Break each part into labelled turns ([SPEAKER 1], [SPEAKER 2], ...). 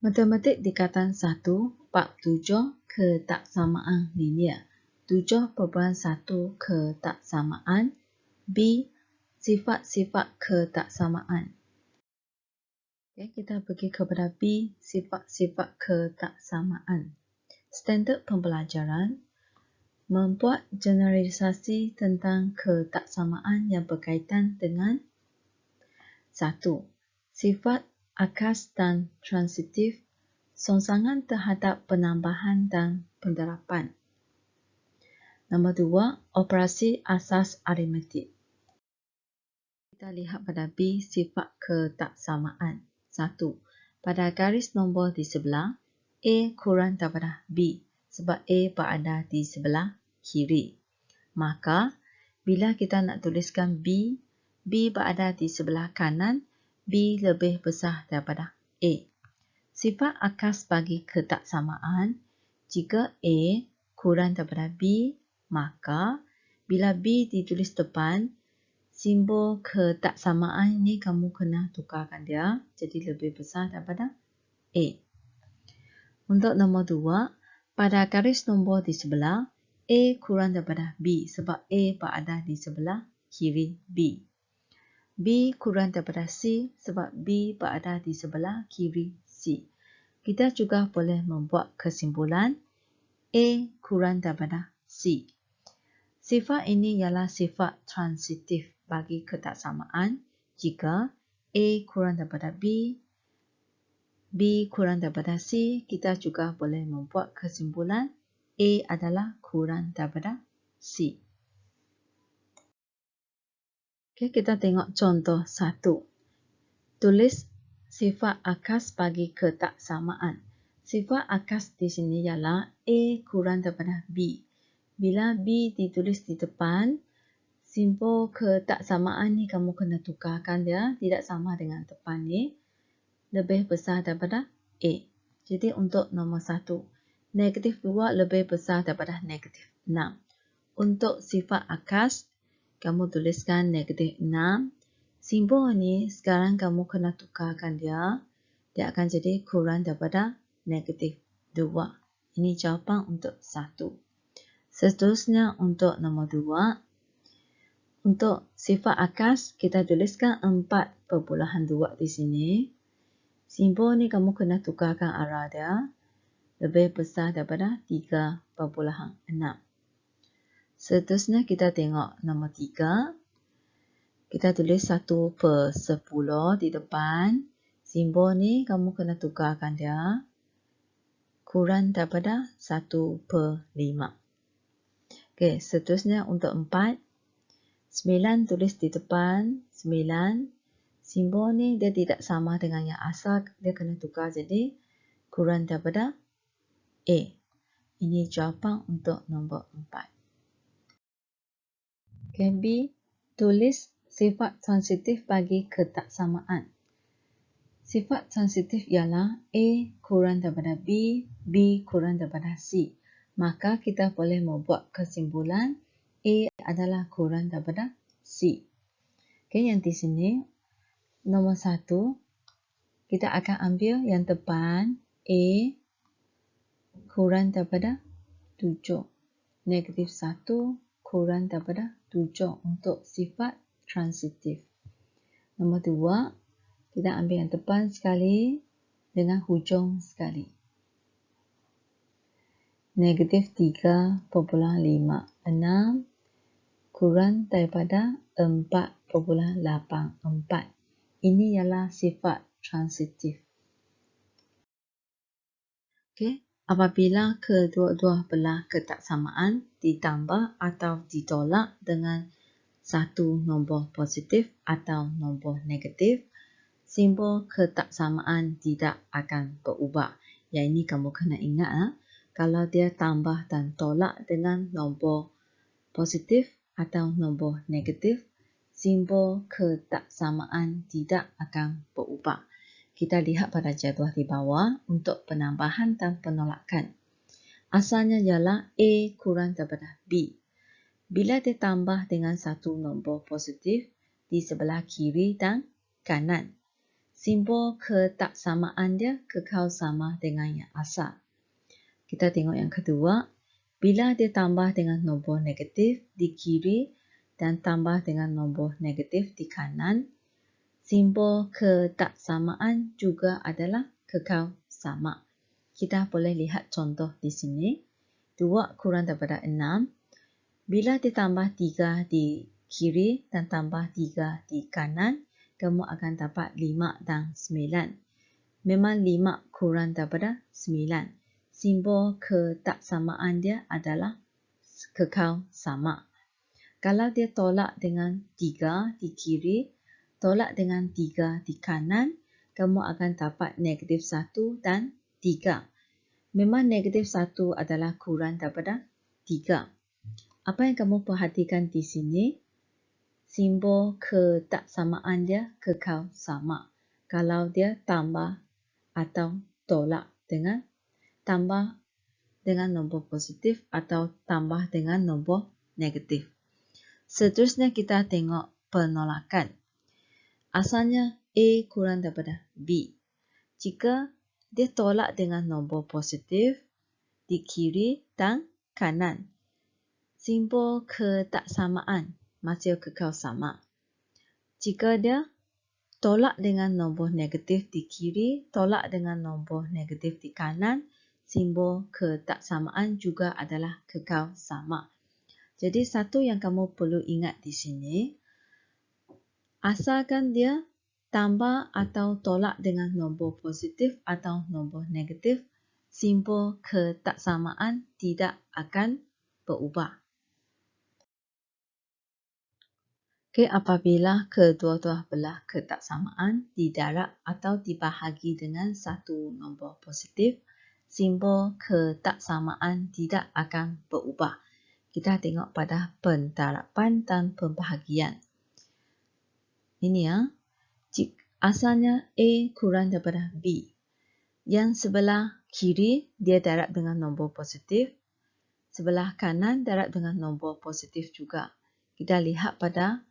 [SPEAKER 1] Matematik Tingkatan 1, Bab 7, Ketaksamaan Linear. 7.1 Ketaksamaan. B. Sifat-sifat ketaksamaan. Okay, kita pergi kepada B. Sifat-sifat ketaksamaan. Standard pembelajaran. Membuat generalisasi tentang ketaksamaan yang berkaitan dengan 1. Sifat akas dan transitif, songsangan terhadap penambahan dan penerapan. Nombor 2, operasi asas aritmetik. Kita lihat pada B, sifat ketaksamaan. 1. Pada garis nombor di sebelah, A kurang daripada B sebab A berada di sebelah kiri. Maka, bila kita nak tuliskan B, B berada di sebelah kanan, B lebih besar daripada A. Sifat akas bagi ketaksamaan, jika A kurang daripada B, maka bila B ditulis depan, simbol ketaksamaan ini kamu kena tukarkan dia jadi lebih besar daripada A. Untuk nombor 2, pada garis nombor di sebelah, A kurang daripada B sebab A berada di sebelah kiri B. B kurang daripada C sebab B berada di sebelah kiri C. Kita juga boleh membuat kesimpulan A kurang daripada C. Sifat ini ialah sifat transitif bagi ketaksamaan jika A kurang daripada B, B kurang daripada C, kita juga boleh membuat kesimpulan A adalah kurang daripada C. Okay, kita tengok contoh 1. Tulis sifat akas bagi ketaksamaan. Sifat akas di sini ialah A kurang daripada B. Bila B ditulis di depan, simbol ketaksamaan ni kamu kena tukarkan dia, tidak sama dengan depan ni. Lebih besar daripada A. Jadi untuk nombor 1, negatif 2 lebih besar daripada negatif 6. Untuk sifat akas, kamu tuliskan negatif 6. Simbol ni sekarang kamu kena tukarkan dia. Dia akan jadi kurang daripada negatif 2. Ini jawapan untuk 1. Seterusnya untuk nombor 2. Untuk sifat akas, kita tuliskan 4.2 di sini. Simbol ni kamu kena tukarkan arah dia. Lebih besar daripada 3.6. Seterusnya kita tengok nombor 3. Kita tulis 1/10 di depan. Simbol ni kamu kena tukarkan dia. Kurang daripada 1/5. Okey, seterusnya untuk 4. 9 tulis di depan. 9. Simbol ni dia tidak sama dengan yang asal. Dia kena tukar jadi kurang daripada A. Ini jawapan untuk nombor 4. Okey, B. Tulis sifat transitif bagi ketaksamaan. Sifat transitif ialah A kurang daripada B, B kurang daripada C. Maka kita boleh membuat kesimpulan A adalah kurang daripada C. Okey, yang di sini nombor 1, kita akan ambil yang depan A kurang daripada 7. Negatif 1 kurang daripada 7 untuk sifat transitif. Nombor 2, kita ambil yang depan sekali dengan hujung sekali. Negatif 3.5. 6 kurang daripada 4.84. Ini ialah sifat transitif. Okey, apabila kedua-dua belah ketaksamaan ditambah atau ditolak dengan satu nombor positif atau nombor negatif, simbol ketaksamaan tidak akan berubah. Yang ini kamu kena ingat, kalau dia tambah dan tolak dengan nombor positif atau nombor negatif, simbol ketaksamaan tidak akan berubah. Kita lihat pada jadual di bawah untuk penambahan dan penolakan. Asalnya ialah A kurang daripada B. Bila ditambah dengan satu nombor positif di sebelah kiri dan kanan, simbol ketaksamaan dia kekal sama dengan yang asal. Kita tengok yang kedua. Bila dia tambah dengan nombor negatif di kiri dan tambah dengan nombor negatif di kanan, simbol ketaksamaan juga adalah kekal sama. Kita boleh lihat contoh di sini. 2 kurang daripada 6. Bila ditambah 3 di kiri dan tambah 3 di kanan, kamu akan dapat 5 dan 9. Memang 5 kurang daripada 9. Simbol ketaksamaan dia adalah kekal sama. Kalau dia tolak dengan 3 di kiri, tolak dengan 3 di kanan, kamu akan dapat negatif 1 dan 3. Memang negatif 1 adalah kurang daripada 3. Apa yang kamu perhatikan di sini? Simbol ketaksamaan dia kekal sama. Kalau dia tambah atau tolak dengan tambah dengan nombor positif atau tambah dengan nombor negatif. Seterusnya kita tengok penolakan. Asalnya A kurang daripada B. Jika dia tolak dengan nombor positif di kiri dan kanan, simbol ketaksamaan masih kekal sama. Jika dia tolak dengan nombor negatif di kiri, tolak dengan nombor negatif di kanan, simbol ketaksamaan juga adalah kekal sama. Jadi satu yang kamu perlu ingat di sini, asalkan dia tambah atau tolak dengan nombor positif atau nombor negatif, simbol ketaksamaan tidak akan berubah. Okay, apabila kedua-dua belah ketaksamaan didarab atau dibahagi dengan satu nombor positif, simbol ketaksamaan tidak akan berubah. Kita tengok pada pentarapan dan pembahagian. Ini ya. Asalnya A kurang daripada B. Yang sebelah kiri dia darab dengan nombor positif. Sebelah kanan darab dengan nombor positif juga. Kita lihat pada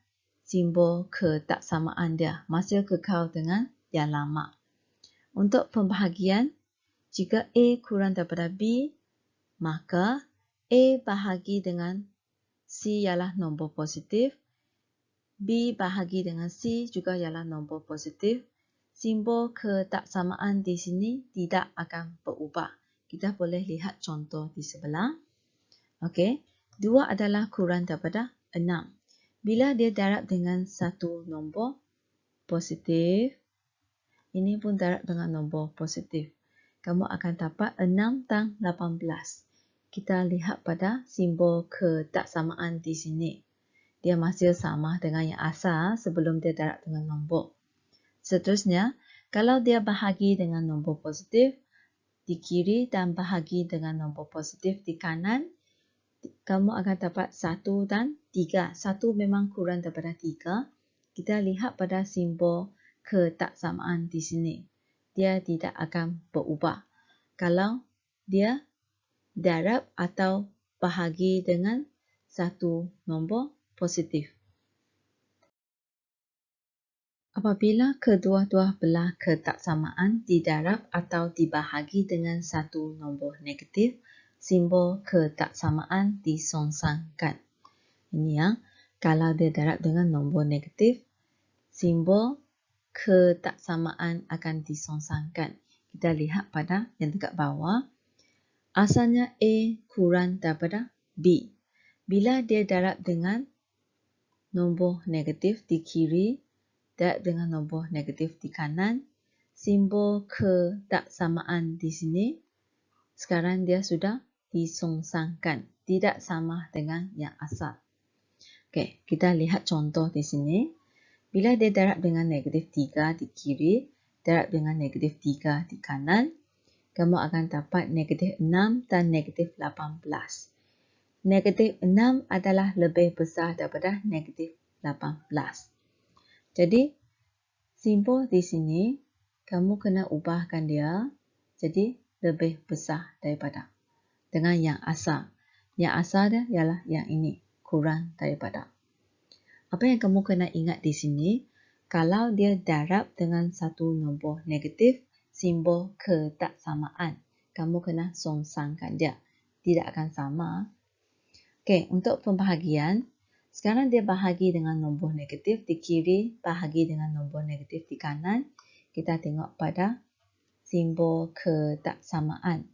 [SPEAKER 1] simbol ketaksamaan dia masih kekal dengan yang lama. Untuk pembahagian, jika A kurang daripada B, maka A bahagi dengan C ialah nombor positif, B bahagi dengan C juga ialah nombor positif. Simbol ketaksamaan di sini tidak akan berubah. Kita boleh lihat contoh di sebelah. Okey, 2 adalah kurang daripada 6. Bila dia darab dengan satu nombor positif, ini pun darab dengan nombor positif. Kamu akan dapat 6 dan 18. Kita lihat pada simbol ketaksamaan di sini. Dia masih sama dengan yang asal sebelum dia darab dengan nombor. Seterusnya, kalau dia bahagi dengan nombor positif di kiri dan bahagi dengan nombor positif di kanan, kamu akan dapat 1 dan 3. 1 memang kurang daripada 3. Kita lihat pada simbol ketaksamaan di sini. Dia tidak akan berubah. Kalau dia darab atau bahagi dengan satu nombor positif. Apabila kedua-dua belah ketaksamaan didarab atau dibahagi dengan satu nombor negatif, simbol ketaksamaan disongsangkan. Ini ya, kalau dia darab dengan nombor negatif, simbol ketaksamaan akan disongsangkan. Kita lihat pada yang dekat bawah. Asalnya A kurang daripada B. Bila dia darab dengan nombor negatif di kiri, darab dengan nombor negatif di kanan, simbol ketaksamaan di sini, sekarang dia sudah disongsangkan. Tidak sama dengan yang asal. Okey, kita lihat contoh di sini. Bila dia darab dengan negatif 3 di kiri, darab dengan negatif 3 di kanan, kamu akan dapat negatif 6 dan negatif 18. Negatif 6 adalah lebih besar daripada negatif 18. Jadi, simbol di sini, kamu kena ubahkan dia jadi lebih besar daripada dengan yang asal. Yang asal dia ialah yang ini, kurang daripada. Apa yang kamu kena ingat di sini, Kalau dia darab dengan satu nombor negatif, simbol ketaksamaan, kamu kena songsangkan dia. Tidak akan sama. Okey, untuk pembahagian, sekarang dia bahagi dengan nombor negatif di kiri, bahagi dengan nombor negatif di kanan. Kita tengok pada simbol ketaksamaan.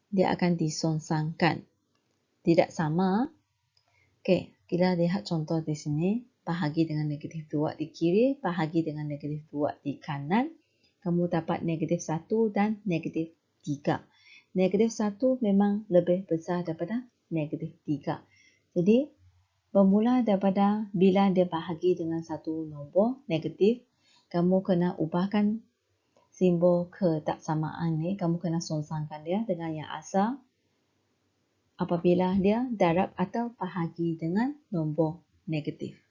[SPEAKER 1] Dia akan disongsangkan. Tidak sama. Okey, kita lihat contoh di sini. Bahagi dengan negatif 2 di kiri, bahagi dengan negatif 2 di kanan. Kamu dapat negatif 1 dan negatif 3. Negatif 1 memang lebih besar daripada negatif 3. Jadi, bermula daripada bila dia bahagi dengan satu nombor negatif, kamu kena ubahkan simbol ketaksamaan ni. Kamu kena songsangkan dia dengan yang asal apabila dia darab atau bahagi dengan nombor negatif.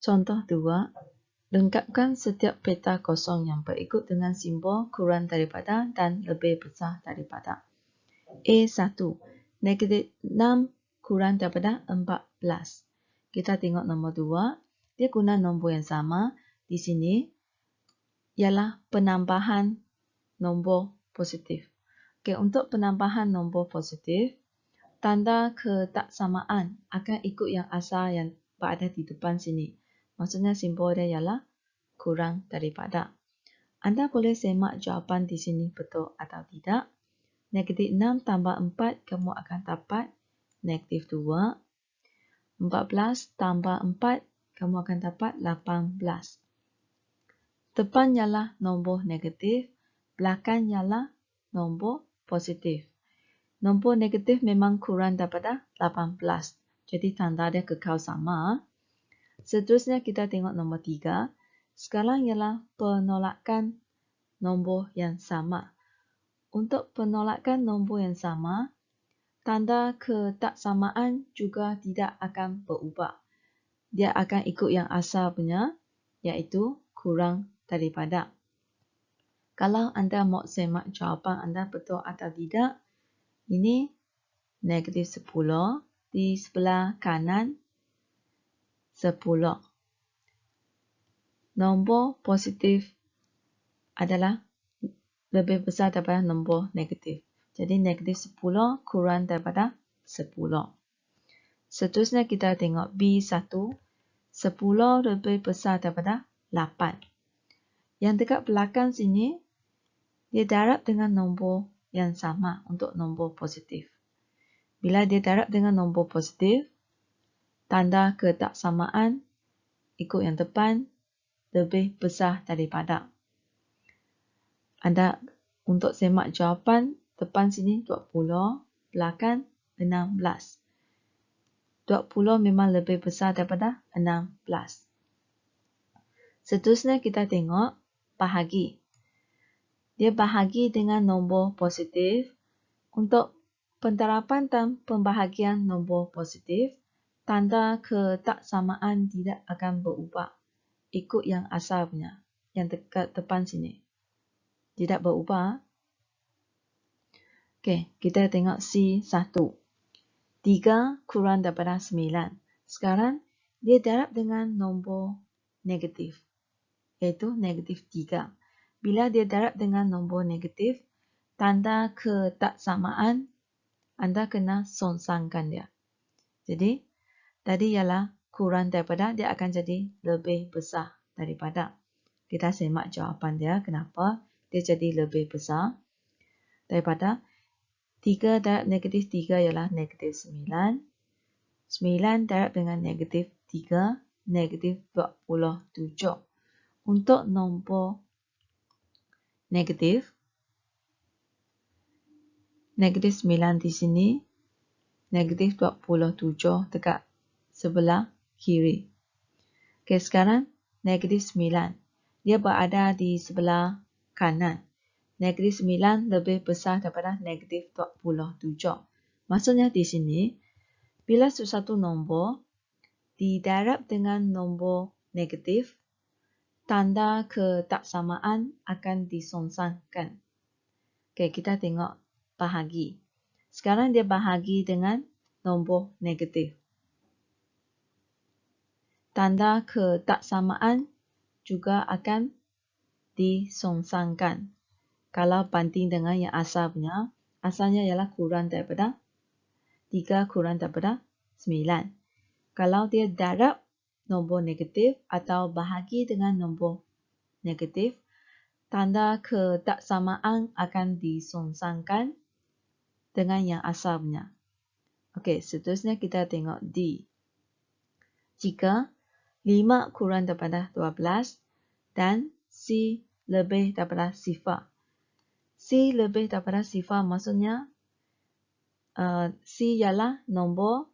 [SPEAKER 1] Contoh 2. Lengkapkan setiap peta kosong yang berikut dengan simbol kurang daripada dan lebih besar daripada. A1. Negatif 6 kurang daripada 14. Kita tengok nombor 2. Dia guna nombor yang sama. Di sini ialah penambahan nombor positif. Okey, untuk penambahan nombor positif, tanda ketaksamaan akan ikut yang asal yang berada di depan sini. Maksudnya simbol dia ialah kurang daripada. Anda boleh semak jawapan di sini betul atau tidak. Negatif 6 tambah 4, kamu akan dapat negatif 2. 14 tambah 4, kamu akan dapat 18. Depan ialah nombor negatif, belakang ialah nombor positif. Nombor negatif memang kurang daripada 18. Jadi tanda dia kekal sama. Seterusnya kita tengok nombor 3. Sekarang ialah penolakan nombor yang sama. Untuk penolakan nombor yang sama, tanda ketaksamaan juga tidak akan berubah. Dia akan ikut yang asal punya, iaitu kurang daripada. Kalau anda mau semak jawapan anda betul atau tidak, ini negatif 10 di sebelah kanan 10. Nombor positif adalah lebih besar daripada nombor negatif. Jadi negatif 10 kurang daripada 10. Seterusnya kita tengok B1. 10 lebih besar daripada 8. Yang dekat belakang sini, dia darab dengan nombor yang sama untuk nombor positif. Bila dia darab dengan nombor positif, tanda ketaksamaan ikut yang depan lebih besar daripada. Anda untuk semak jawapan, depan sini 20, belakang 16. 20 memang lebih besar daripada 16. Seterusnya kita tengok bahagi. Dia bahagi dengan nombor positif. Untuk penerapan dan pembahagian nombor positif, tanda ketaksamaan tidak akan berubah. Ikut yang asal punya, yang dekat depan sini. Tidak berubah. Okey, kita tengok C1. 3 kurang daripada 9. Sekarang, dia darab dengan nombor negatif, iaitu negatif 3. Bila dia darab dengan nombor negatif, tanda ketaksamaan anda kena songsangkan dia. Jadi, tadi ialah kurang daripada, dia akan jadi lebih besar daripada. Kita semak jawapan dia, kenapa dia jadi lebih besar daripada. 3 darab negatif 3 ialah negatif 9. 9 darab dengan negatif 3, negatif 27. Untuk nombor negatif 9 di sini, negatif 27 dekat sebelah kiri. Okey, sekarang negatif 9. Dia berada di sebelah kanan. Negatif 9 lebih besar daripada negatif 27. Maksudnya di sini, bila sesuatu nombor didarab dengan nombor negatif, tanda ketaksamaan akan disongsangkan. Okey, kita tengok bahagi. Sekarang dia bahagi dengan nombor negatif. tanda ketaksamaan juga akan disongsangkan. Kalau banding dengan yang asalnya, asalnya ialah kurang daripada 3 kurang daripada 9. Kalau dia darab nombor negatif atau bahagi dengan nombor negatif, tanda ketaksamaan akan disongsangkan dengan yang asalnya. Okey, seterusnya kita tengok D. Jika 5 kurang daripada 12 dan C lebih daripada 0. C lebih daripada 0 maksudnya C ialah nombor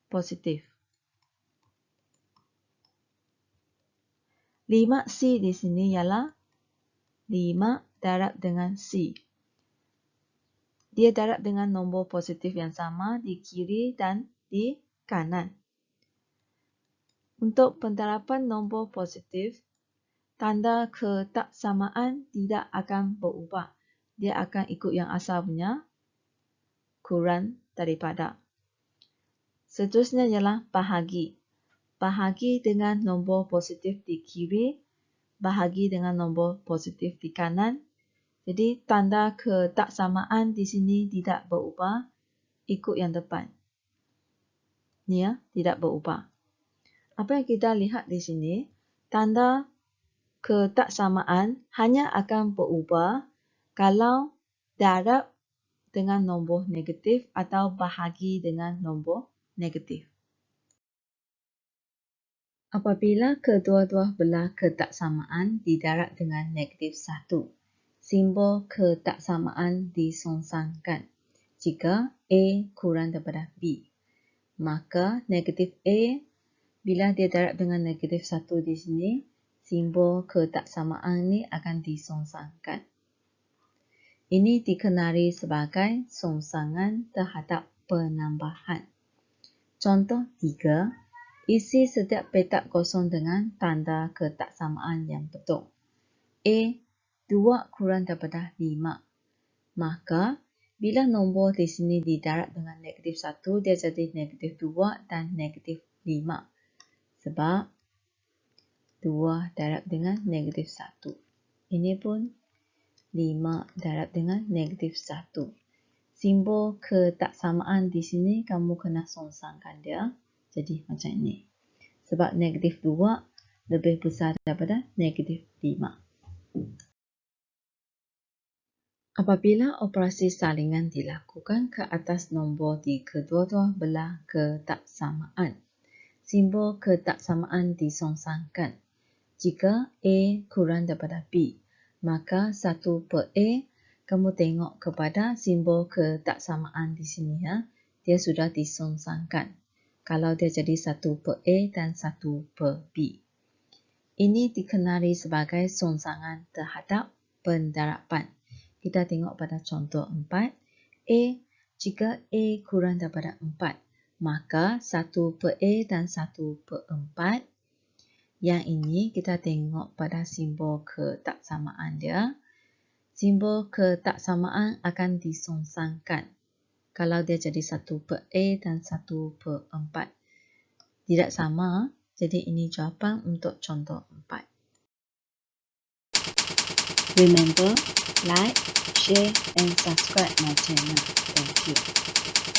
[SPEAKER 1] positif. 5C di sini ialah 5 darab dengan C. Dia darab dengan nombor positif yang sama di kiri dan di kanan. Untuk penterapan nombor positif, tanda ketaksamaan tidak akan berubah. Dia akan ikut yang asal punya kurang daripada. Seterusnya ialah bahagi. Bahagi dengan nombor positif di kiri, bahagi dengan nombor positif di kanan. Jadi tanda ketaksamaan di sini tidak berubah ikut yang depan. Ni ya, tidak berubah. Apa yang kita lihat di sini, tanda ketaksamaan hanya akan berubah kalau darab dengan nombor negatif atau bahagi dengan nombor negatif. Apabila kedua-dua belah ketaksamaan didarab dengan negatif 1, simbol ketaksamaan disongsangkan. Jika A kurang daripada B, maka negatif A bila dia darab dengan negatif 1 di sini, simbol ketaksamaan ini akan disongsangkan. Ini dikenali sebagai songsangan terhadap penambahan. Contoh 3, isi setiap petak kosong dengan tanda ketaksamaan yang betul. A 2 kurang daripada 5. Maka, bila nombor di sini didarab dengan negatif 1, dia jadi negatif 2 dan negatif 5. Sebab 2 darab dengan negatif 1. Ini pun 5 darab dengan negatif 1. Simbol ketaksamaan di sini kamu kena songsangkan dia. Jadi macam ini. Sebab negatif 2 lebih besar daripada negatif 5. Apabila operasi salingan dilakukan ke atas nombor di kedua-dua belah ketaksamaan, simbol ketaksamaan disongsangkan. Jika A kurang daripada B, maka 1 per A, kamu tengok kepada simbol ketaksamaan di sini ya, dia sudah disongsangkan. Kalau dia jadi 1 per A dan 1 per B. Ini dikenali sebagai songsangan terhadap pendarapan. Kita tengok pada contoh 4. A, jika A kurang daripada 4, maka 1 per A dan 1 per 4. Yang ini kita tengok pada simbol ketaksamaan dia. Simbol ketaksamaan akan disongsangkan. Kalau dia jadi 1 per A dan 1 per 4. Tidak sama, jadi ini jawapan untuk contoh 4. Remember, like, share and subscribe my channel. Thank you.